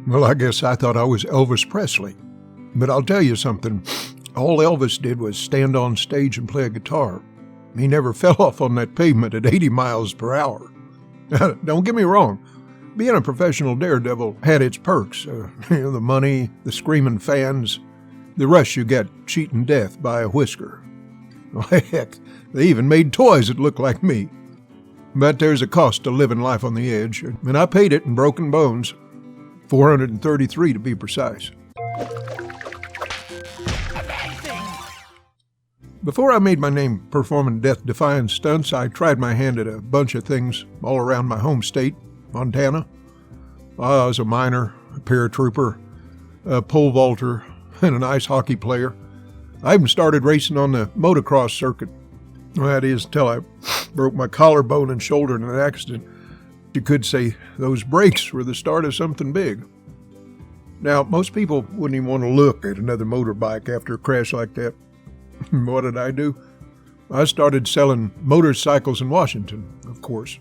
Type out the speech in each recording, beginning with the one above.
Well, I guess I thought I was Elvis Presley. But I'll tell you something. All Elvis did was stand on stage and play a guitar. He never fell off on that pavement at 80 miles per hour. Don't get me wrong. Being a professional daredevil had its perks. The money, the screaming fans, the rush you get cheating death by a whisker. Heck, they even made toys that looked like me. But there's a cost to living life on the edge, and I paid it in broken bones. 433 to be precise. Before I made my name performing death-defying stunts, I tried my hand at a bunch of things all around my home state, Montana. I was a miner, a paratrooper, a pole vaulter, and an ice hockey player. I even started racing on the motocross circuit. That is, until I broke my collarbone and shoulder in an accident. You could say those breaks were the start of something big. Now, most people wouldn't even want to look at another motorbike after a crash like that. What did I do? I started selling motorcycles in Washington, of course.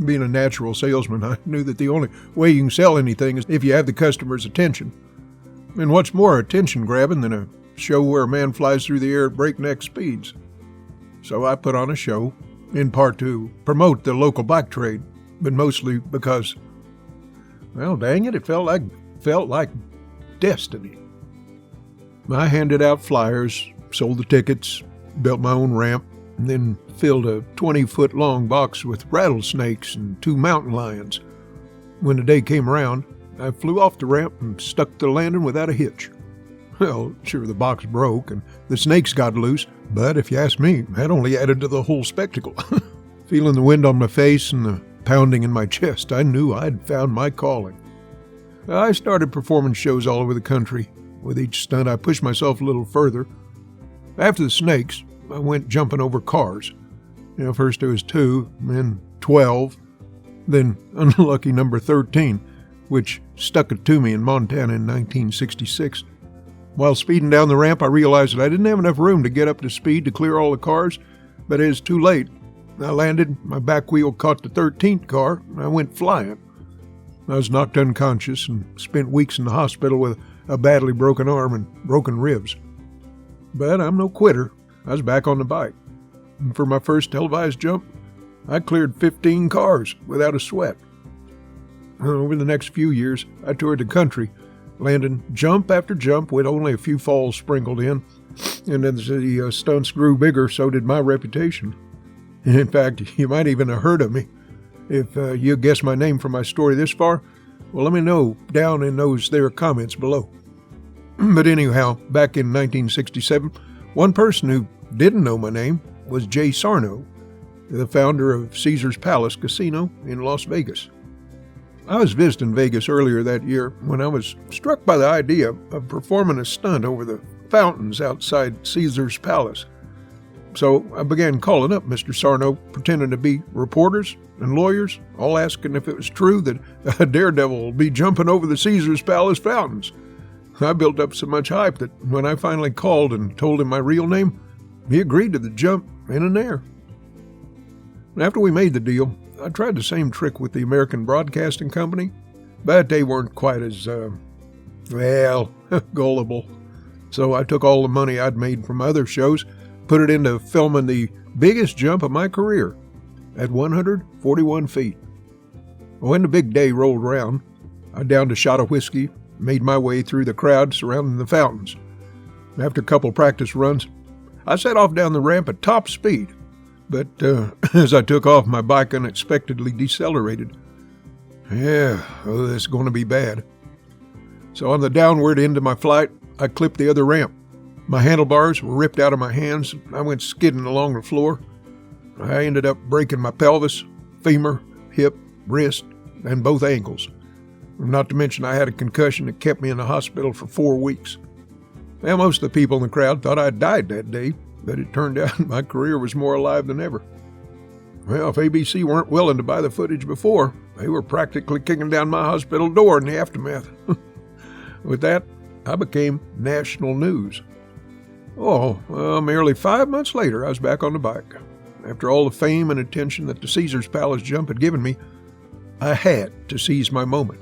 Being a natural salesman, I knew that the only way you can sell anything is if you have the customer's attention. And what's more attention-grabbing than a show where a man flies through the air at breakneck speeds? So I put on a show, in part to promote the local bike trade, but mostly because, well, dang it, it felt like destiny. I handed out flyers, sold the tickets, built my own ramp, and then filled a 20-foot-long box with rattlesnakes and 2 mountain lions. When the day came around, I flew off the ramp and stuck the landing without a hitch. Well, sure, the box broke and the snakes got loose, but if you ask me, that only added to the whole spectacle. Feeling the wind on my face and the pounding in my chest, I knew I'd found my calling. I started performing shows all over the country. With each stunt, I pushed myself a little further. After the snakes, I went jumping over cars. First there was 2, then 12, then unlucky number 13, which stuck it to me in Montana in 1966. While speeding down the ramp, I realized that I didn't have enough room to get up to speed to clear all the cars, but it was too late. I landed, my back wheel caught the 13th car, and I went flying. I was knocked unconscious and spent weeks in the hospital with a badly broken arm and broken ribs. But I'm no quitter. I was back on the bike. And for my first televised jump, I cleared 15 cars without a sweat. Over the next few years, I toured the country, landing jump after jump with only a few falls sprinkled in. And as the stunts grew bigger, so did my reputation. In fact, you might even have heard of me. If you guess my name from my story this far, well, let me know down in those there comments below. But anyhow, back in 1967, one person who didn't know my name was Jay Sarno, the founder of Caesar's Palace Casino in Las Vegas. I was visiting Vegas earlier that year when I was struck by the idea of performing a stunt over the fountains outside Caesar's Palace. So I began calling up Mr. Sarno, pretending to be reporters and lawyers, all asking if it was true that a daredevil would be jumping over the Caesar's Palace fountains. I built up so much hype that when I finally called and told him my real name, he agreed to the jump in and there. After we made the deal, I tried the same trick with the American Broadcasting Company, but they weren't quite as, gullible. So I took all the money I'd made from other shows, put it into filming the biggest jump of my career at 141 feet. When the big day rolled around, I downed a shot of whiskey, made my way through the crowd surrounding the fountains. After a couple practice runs, I set off down the ramp at top speed, but as I took off, my bike unexpectedly decelerated. This is going to be bad. So on the downward end of my flight, I clipped the other ramp. My handlebars were ripped out of my hands, and I went skidding along the floor. I ended up breaking my pelvis, femur, hip, wrist, and both ankles. Not to mention I had a concussion that kept me in the hospital for 4 weeks. Well, most of the people in the crowd thought I'd died that day, but it turned out my career was more alive than ever. Well, if ABC weren't willing to buy the footage before, they were practically kicking down my hospital door in the aftermath. With that, I became national news. Merely 5 months later, I was back on the bike. After all the fame and attention that the Caesar's Palace jump had given me, I had to seize my moment.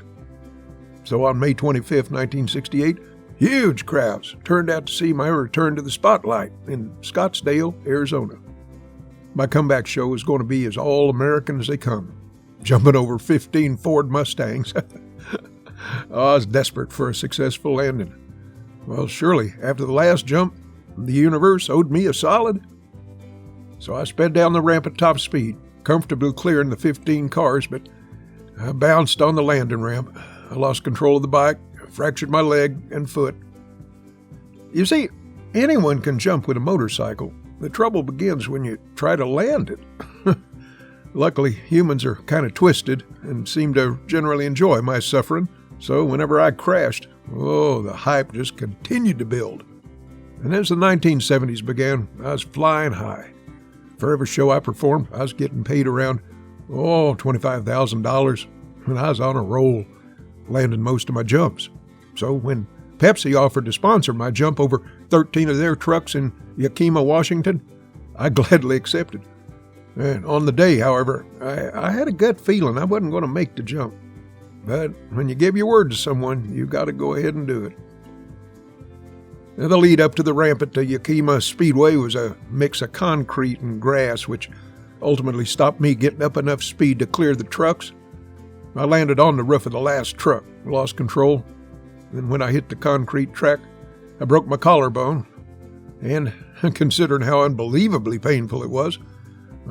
So on May 25, 1968, huge crowds turned out to see my return to the spotlight in Scottsdale, Arizona. My comeback show was going to be as all-American as they come, jumping over 15 Ford Mustangs. I was desperate for a successful landing. Well, surely, after the last jump, the universe owed me a solid. So I sped down the ramp at top speed, comfortably clearing the 15 cars, but I bounced on the landing ramp. I lost control of the bike, fractured my leg and foot. You see, anyone can jump with a motorcycle. The trouble begins when you try to land it. Luckily, humans are kind of twisted and seem to generally enjoy my suffering, so whenever I crashed, the hype just continued to build. And as the 1970s began, I was flying high. For every show I performed, I was getting paid around, $25,000, and I was on a roll, landing most of my jumps. So when Pepsi offered to sponsor my jump over 13 of their trucks in Yakima, Washington, I gladly accepted. And on the day, however, I had a gut feeling I wasn't going to make the jump. But when you give your word to someone, you've got to go ahead and do it. Now, the lead up to the ramp at the Yakima Speedway was a mix of concrete and grass, which ultimately stopped me getting up enough speed to clear the trucks. I landed on the roof of the last truck, lost control, and when I hit the concrete track, I broke my collarbone. And considering how unbelievably painful it was,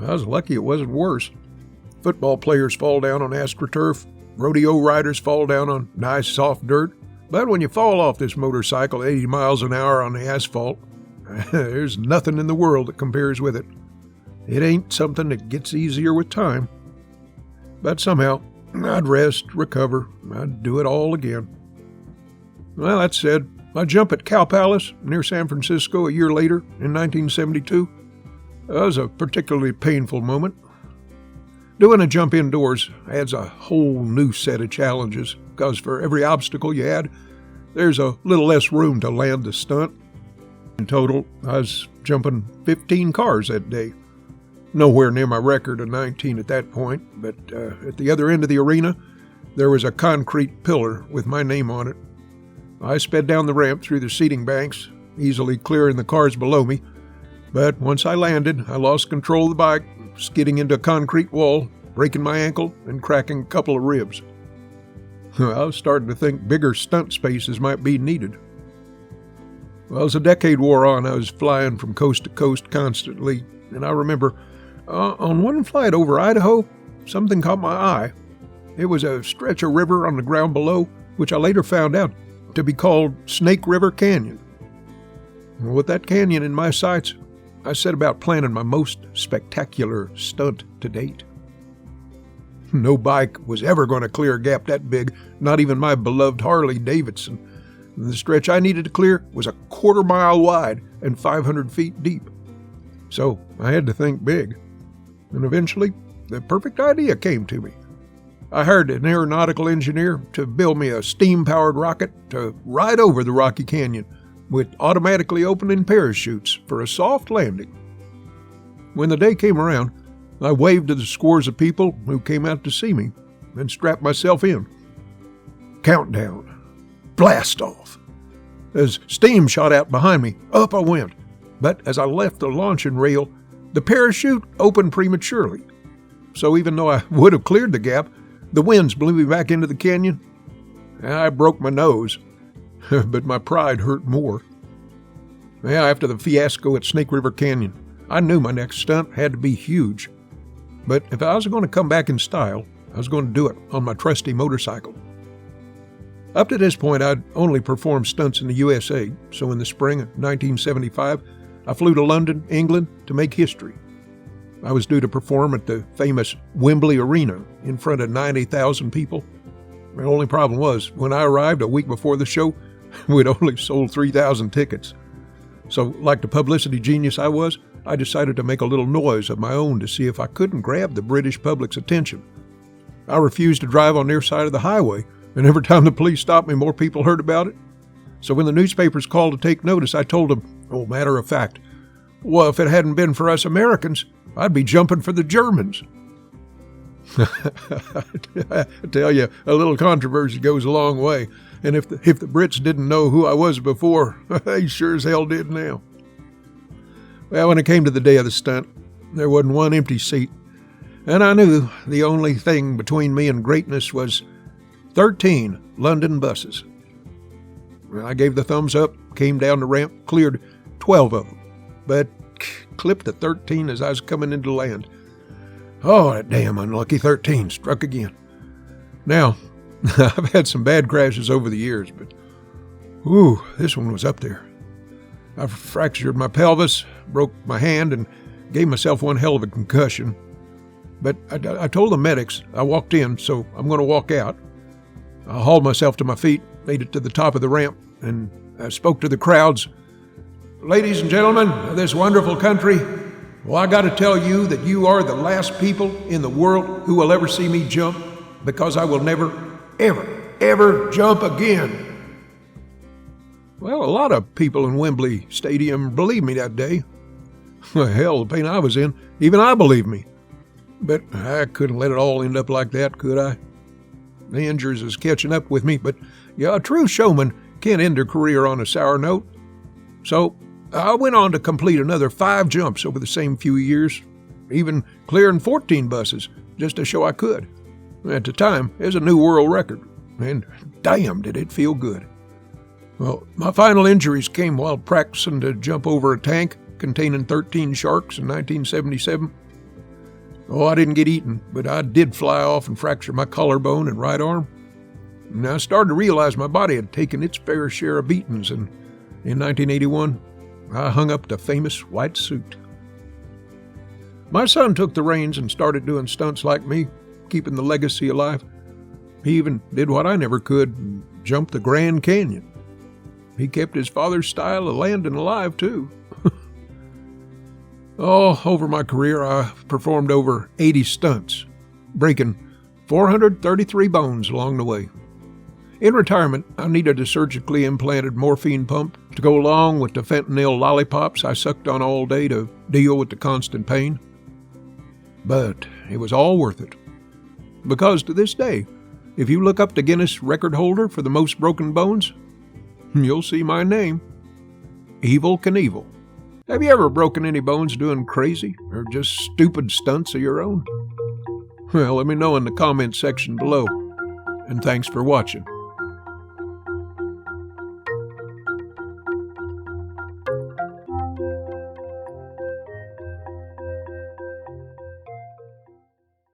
I was lucky it wasn't worse. Football players fall down on AstroTurf, rodeo riders fall down on nice soft dirt, but when you fall off this motorcycle 80 miles an hour on the asphalt, there's nothing in the world that compares with it. It ain't something that gets easier with time. But somehow, I'd rest, recover, I'd do it all again. Well, that said, my jump at Cow Palace near San Francisco a year later in 1972 was a particularly painful moment. Doing a jump indoors adds a whole new set of challenges, because for every obstacle you add, there's a little less room to land the stunt. In total, I was jumping 15 cars that day. Nowhere near my record of 19 at that point, but at the other end of the arena, there was a concrete pillar with my name on it. I sped down the ramp through the seating banks, easily clearing the cars below me, but once I landed, I lost control of the bike, skidding into a concrete wall, breaking my ankle, and cracking a couple of ribs. I was starting to think bigger stunt spaces might be needed. Well, as the decade wore on, I was flying from coast to coast constantly, and I remember on one flight over Idaho, something caught my eye. It was a stretch of river on the ground below, which I later found out to be called Snake River Canyon. With that canyon in my sights, I set about planning my most spectacular stunt to date. No bike was ever going to clear a gap that big, not even my beloved Harley Davidson. The stretch I needed to clear was a quarter-mile wide and 500 feet deep. So I had to think big. And eventually, the perfect idea came to me. I hired an aeronautical engineer to build me a steam-powered rocket to ride over the Rocky Canyon with automatically opening parachutes for a soft landing. When the day came around, I waved to the scores of people who came out to see me and strapped myself in. Countdown. Blast off. As steam shot out behind me, up I went. But as I left the launching rail, the parachute opened prematurely. So even though I would have cleared the gap, the winds blew me back into the canyon. I broke my nose, but my pride hurt more. After the fiasco at Snake River Canyon, I knew my next stunt had to be huge. But if I was going to come back in style, I was going to do it on my trusty motorcycle. Up to this point, I'd only performed stunts in the USA, so in the spring of 1975, I flew to London, England, to make history. I was due to perform at the famous Wembley Arena in front of 90,000 people. The only problem was, when I arrived a week before the show, we'd only sold 3,000 tickets. So, like the publicity genius I was, I decided to make a little noise of my own to see if I couldn't grab the British public's attention. I refused to drive on their side of the highway, and every time the police stopped me, more people heard about it. So when the newspapers called to take notice, I told them, matter of fact, well, if it hadn't been for us Americans, I'd be jumping for the Germans. I tell you, a little controversy goes a long way. And if the Brits didn't know who I was before, they sure as hell did now. Well, when it came to the day of the stunt, there wasn't one empty seat. And I knew the only thing between me and greatness was 13 London buses. I gave the thumbs up, came down the ramp, cleared 12 of them, but clipped the 13 as I was coming into land. Oh, that damn unlucky 13 struck again. Now, I've had some bad crashes over the years, but this one was up there. I fractured my pelvis, broke my hand, and gave myself one hell of a concussion. But I told the medics I walked in, so I'm going to walk out. I hauled myself to my feet, made it to the top of the ramp, and I spoke to the crowds. Ladies and gentlemen of this wonderful country, well, I got to tell you that you are the last people in the world who will ever see me jump, because I will never, ever jump again. Well, a lot of people in Wembley Stadium believed me that day. Hell, the pain I was in, even I believed me. But I couldn't let it all end up like that, could I? The injuries is catching up with me, but yeah, a true showman can't end their career on a sour note. So I went on to complete another 5 jumps over the same few years, even clearing 14 buses just to show I could. At the time, it was a new world record, and damn did it feel good. Well, my final injuries came while practicing to jump over a tank containing 13 sharks in 1977. Oh, I didn't get eaten, but I did fly off and fracture my collarbone and right arm. And I started to realize my body had taken its fair share of beatings, and in 1981, I hung up the famous white suit. My son took the reins and started doing stunts like me, keeping the legacy alive. He even did what I never could, and jumped the Grand Canyon. He kept his father's style of landing alive, too. Oh, over my career, I've performed over 80 stunts, breaking 433 bones along the way. In retirement, I needed a surgically implanted morphine pump to go along with the fentanyl lollipops I sucked on all day to deal with the constant pain. But it was all worth it. Because to this day, if you look up the Guinness record holder for the most broken bones, you'll see my name, Evel Knievel. Have you ever broken any bones doing crazy or just stupid stunts of your own? Well, let me know in the comments section below. And thanks for watching.